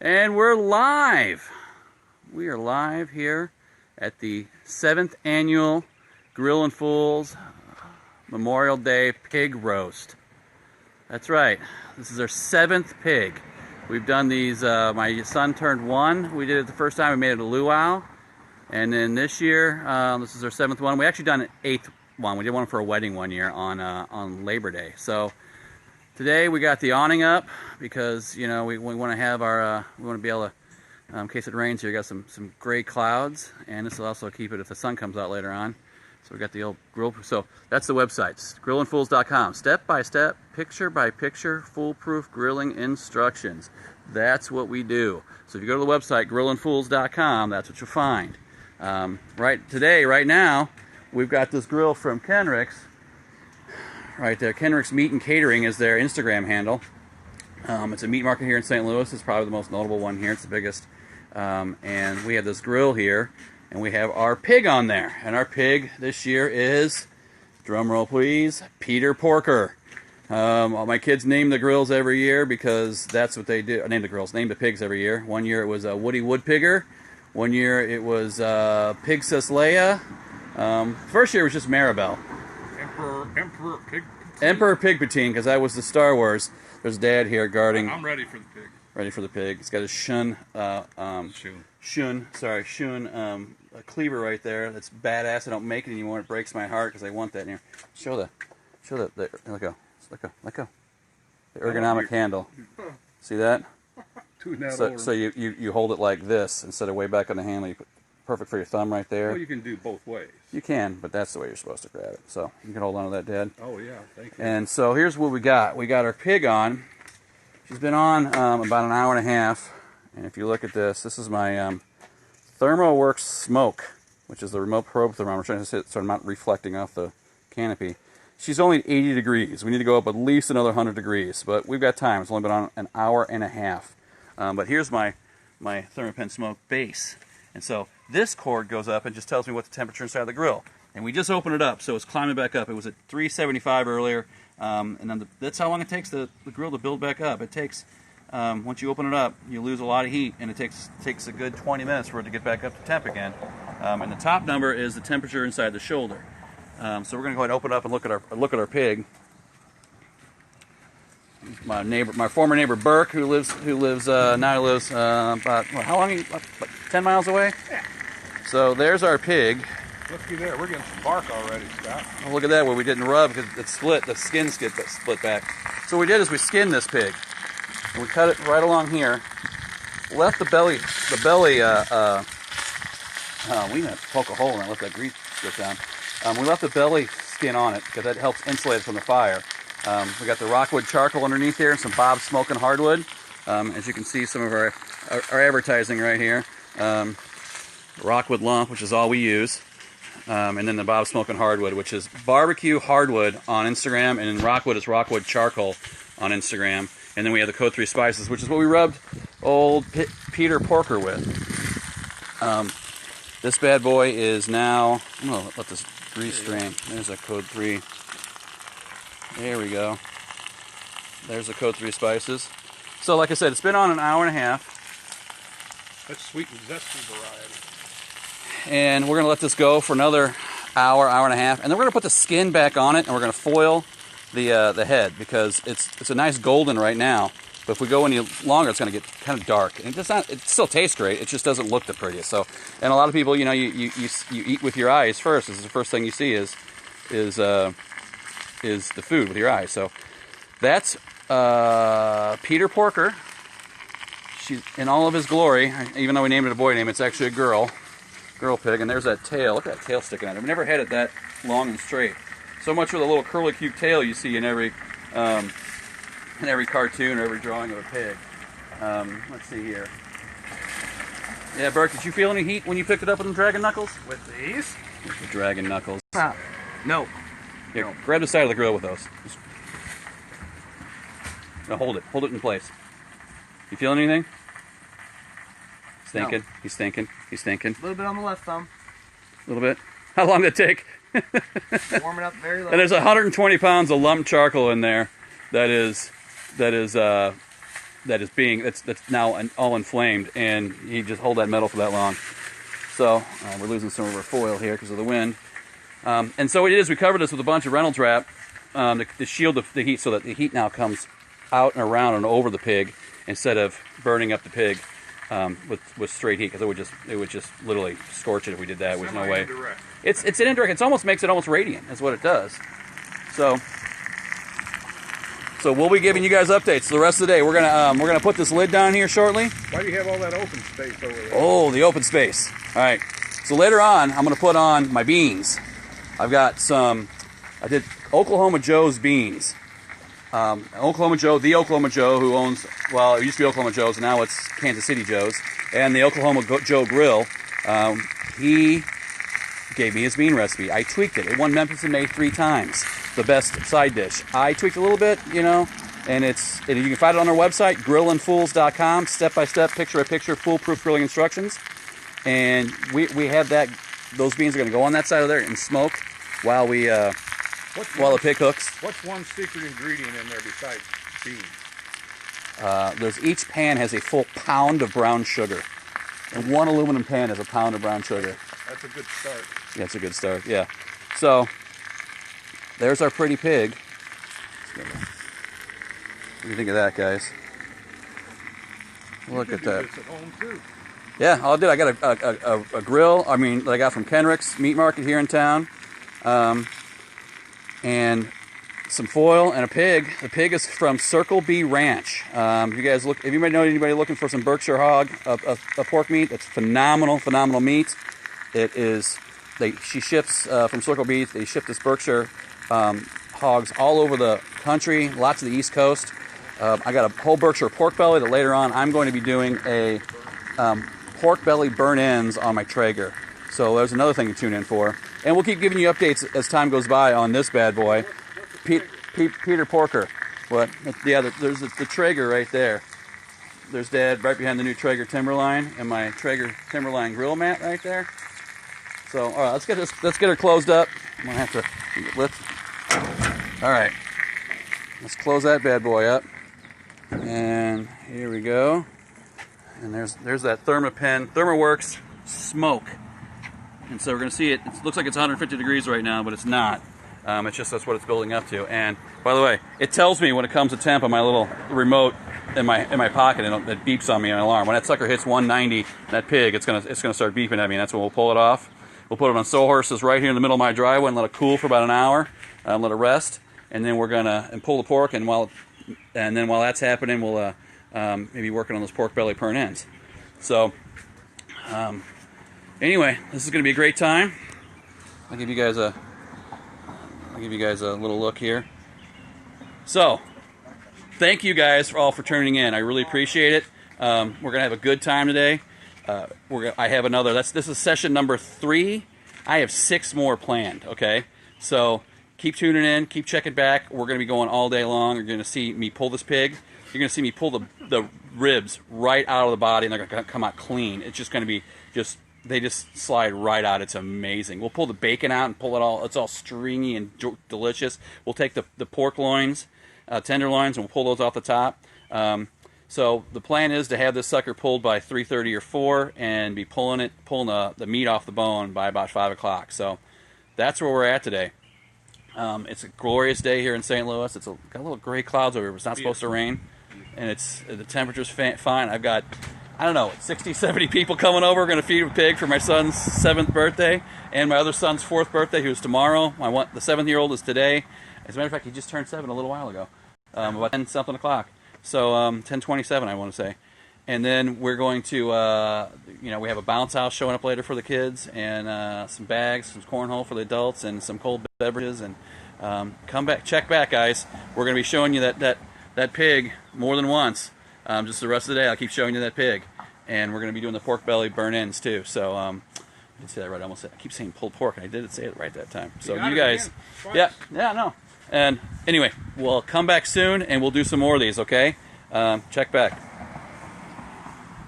And we're live. We are live here at the 7th annual Grillinfools Memorial Day Pig Roast. That's right. This is our 7th pig. We've done these, my son turned 1. We did it the first time. We made it a luau. And then this year, this is our 7th one. We actually done an 8th one. We did one for a wedding one year on Labor Day. So today we got the awning up because, you know, we want to have our, we want to be able to, in case it rains here, we got some gray clouds, and this will also keep it if the sun comes out later on. So we got the old grill. So that's the website, grillinfools.com. Step by step, picture by picture, foolproof grilling instructions. That's what we do. So if you go to the website, grillinfools.com, that's what you'll find. Right now, we've got this grill from Kenrick's. Right there, Kenrick's Meat and Catering is their Instagram handle. It's a meat market here in St. Louis. It's probably the most notable one here. It's the biggest. And we have this grill here, and we have our pig on there. And our pig this year is, drum roll please, Peter Porker. All my kids name the grills every year because that's what they do. Name the pigs every year. One year it was a Woody Woodpigger. One year it was Pig Leia. First year it was just Maribel. Emperor Pigpatine, because that was the Star Wars. There's Dad here guarding. I'm ready for the pig. Ready for the pig. He's got his shun cleaver right there. That's badass. I don't make it anymore. It breaks my heart because I want that in here. Show the let go. The ergonomic handle. See that? So you hold it like this instead of way back on the handle. You put perfect for your thumb right there. Well, you can do both ways. You can, but that's the way you're supposed to grab it. So you can hold on to that, Dad. Oh yeah, thank you. And so here's what we got. We got our pig on. She's been on about an hour and a half. And if you look at this, this is my ThermoWorks Smoke, which is the remote probe thermometer. I'm trying to sit so I'm not reflecting off the canopy. She's only 80 degrees. We need to go up at least another 100 degrees, but we've got time. It's only been on an hour and a half. But here's my ThermoPen Smoke base. And so this cord goes up and just tells me what the temperature inside the grill. And we just opened it up, so it's climbing back up. It was at 375 earlier, and then that's how long it takes the grill to build back up. It takes, once you open it up, you lose a lot of heat, and it takes a good 20 minutes for it to get back up to temp again. And the top number is the temperature inside the shoulder. So we're going to go ahead and open it up and look at our pig. My former neighbor Burke, who lives about how long? About 10 miles away. Yeah. So there's our pig. Looky there, we're getting some bark already, Scott. Oh, look at that, where we didn't rub because it's split. The skins get split back. So what we did is we skinned this pig, and we cut it right along here. Left the belly. We had to poke a hole in it. Let that grease drip down. We left the belly skin on it because that helps insulate it from the fire. We got the Rockwood charcoal underneath here and some Bob's Smokin hardwood. As you can see, some of our advertising right here. Rockwood lump, which is all we use. And then the Bob's Smokin hardwood, which is barbecue hardwood on Instagram. And in Rockwood, it's Rockwood charcoal on Instagram. And then we have the Code 3 spices, which is what we rubbed old Peter Porker with. This bad boy is now, I'm going to let this grease drain. There's a Code 3. There we go. There's the Code 3 spices. So like I said, it's been on an hour and a half. That's sweet and zesty variety. And we're going to let this go for another hour and a half. And then we're going to put the skin back on it, and we're going to foil the head because it's a nice golden right now. But if we go any longer, it's going to get kind of dark. And it still tastes great. It just doesn't look the prettiest. So, and a lot of people, you know, you eat with your eyes first. This is the first thing you see is the food with your eyes. So that's Peter Porker. She's in all of his glory. Even though we named it a boy name, it's actually a girl pig. And there's that tail. Look at that tail sticking out. I've never had it that long and straight. So much for the little curly cute tail you see in every cartoon or every drawing of a pig. Let's see here. Yeah, Burke, did you feel any heat when you picked it up with the dragon knuckles? With these? With the dragon knuckles. No. Here, no. Grab the side of the grill with those. Now hold it in place. You feel anything? He's thinking. No. He's thinking. A little bit on the left thumb. A little bit. How long did it take? Warming up very low. And there's 120 pounds of lump charcoal in there. That is that's now all inflamed, and you just hold that metal for that long. So we're losing some of our foil here because of the wind. And so what it is, we covered this with a bunch of Reynolds wrap to shield the heat, so that the heat now comes out and around and over the pig instead of burning up the pig with straight heat, because it would just literally scorch it if we did that. There's no way. It's an indirect. It almost makes it almost radiant. That's what it does. So we'll be giving you guys updates the rest of the day. We're gonna put this lid down here shortly. Why do you have all that open space over there? Oh, the open space. All right. So later on, I'm gonna put on my beans. I've got I did Oklahoma Joe's beans. Oklahoma Joe, who owns, well, it used to be Oklahoma Joe's, and now it's Kansas City Joe's, and the Oklahoma Joe Grill. He gave me his bean recipe. I tweaked it. It won Memphis in May 3 times. The best side dish. I tweaked a little bit, and you can find it on our website, Grillinfools.com, step-by-step, picture-by-picture, foolproof grilling instructions. And we have that. Those beans are going to go on that side of there and smoke while the pig cooks. What's one secret ingredient in there besides beans? Each pan has a full pound of brown sugar. And one aluminum pan has a pound of brown sugar. That's a good start. Yeah, it's a good start, yeah. So, there's our pretty pig. What do you think of that, guys? Look at that. It's at home too. Yeah, I did. I got a grill, that I got from Kenrick's Meat Market here in town. And some foil and a pig. The pig is from Circle B Ranch. If you might know anybody looking for some Berkshire hog, a pork meat, it's phenomenal meat. It is. She ships from Circle B. They ship this Berkshire hogs all over the country, lots of the East Coast. I got a whole Berkshire pork belly that later on I'm going to be doing a pork belly burn ends on my Traeger. So there's another thing to tune in for. And we'll keep giving you updates as time goes by on this bad boy. Peter Porker. What? Yeah, there's the Traeger right there. There's Dad right behind the new Traeger Timberline, and my Traeger Timberline grill mat right there. So, all right, let's get her closed up. I'm gonna have to all right, let's close that bad boy up. And here we go. And there's that ThermaWorks smoke. And so we're going to see it. It looks like it's 150 degrees right now, but it's not. It's just that's what it's building up to. And by the way, it tells me when it comes to temp on my little remote in my pocket, and it beeps on me an alarm. When that sucker hits 190, that pig, it's gonna start beeping at me, and that's when we'll pull it off. We'll put it on Sawhorses right here in the middle of my driveway and let it cool for about an hour, let it rest, and then we're gonna pull the pork. And while that's happening, we'll maybe working on those pork belly burn ends. So. Anyway, this is going to be a great time. I'll give you guys a little look here. So, thank you guys all for tuning in. I really appreciate it. We're going to have a good time today. I have another. This is session number 3. I have 6 more planned. Okay, so keep tuning in. Keep checking back. We're going to be going all day long. You're going to see me pull this pig. You're going to see me pull the ribs right out of the body, and they're going to come out clean. It's just going to be they just slide right out. It's amazing. We'll pull the bacon out and pull it all. It's all stringy and delicious. We'll take the pork loins, tenderloins, and we'll pull those off the top. So the plan is to have this sucker pulled by 3:30 or 4, and be pulling the meat off the bone by about 5 o'clock. So that's where we're at today. It's a glorious day here in St. Louis. It's got little gray clouds over here, but it's not supposed to rain, and the temperature's fine. I've got, I don't know, 60, 70 people coming over. We're going to feed a pig for my son's 7th birthday and my other son's 4th birthday, who's tomorrow. The 7th-year-old is today. As a matter of fact, he just turned 7 a little while ago, about 10-something o'clock. So 10:27, I want to say. And then we're going to, we have a bounce house showing up later for the kids, and some bags, some cornhole for the adults, and some cold beverages. And come back, check back, guys. We're going to be showing you that pig more than once. Just the rest of the day, I'll keep showing you that pig. And we're going to be doing the pork belly burn ends, too. So, I did say that right. I keep saying pulled pork, and I did say it right that time. So, you guys, yeah, no. And anyway, we'll come back soon, and we'll do some more of these, okay? Check back.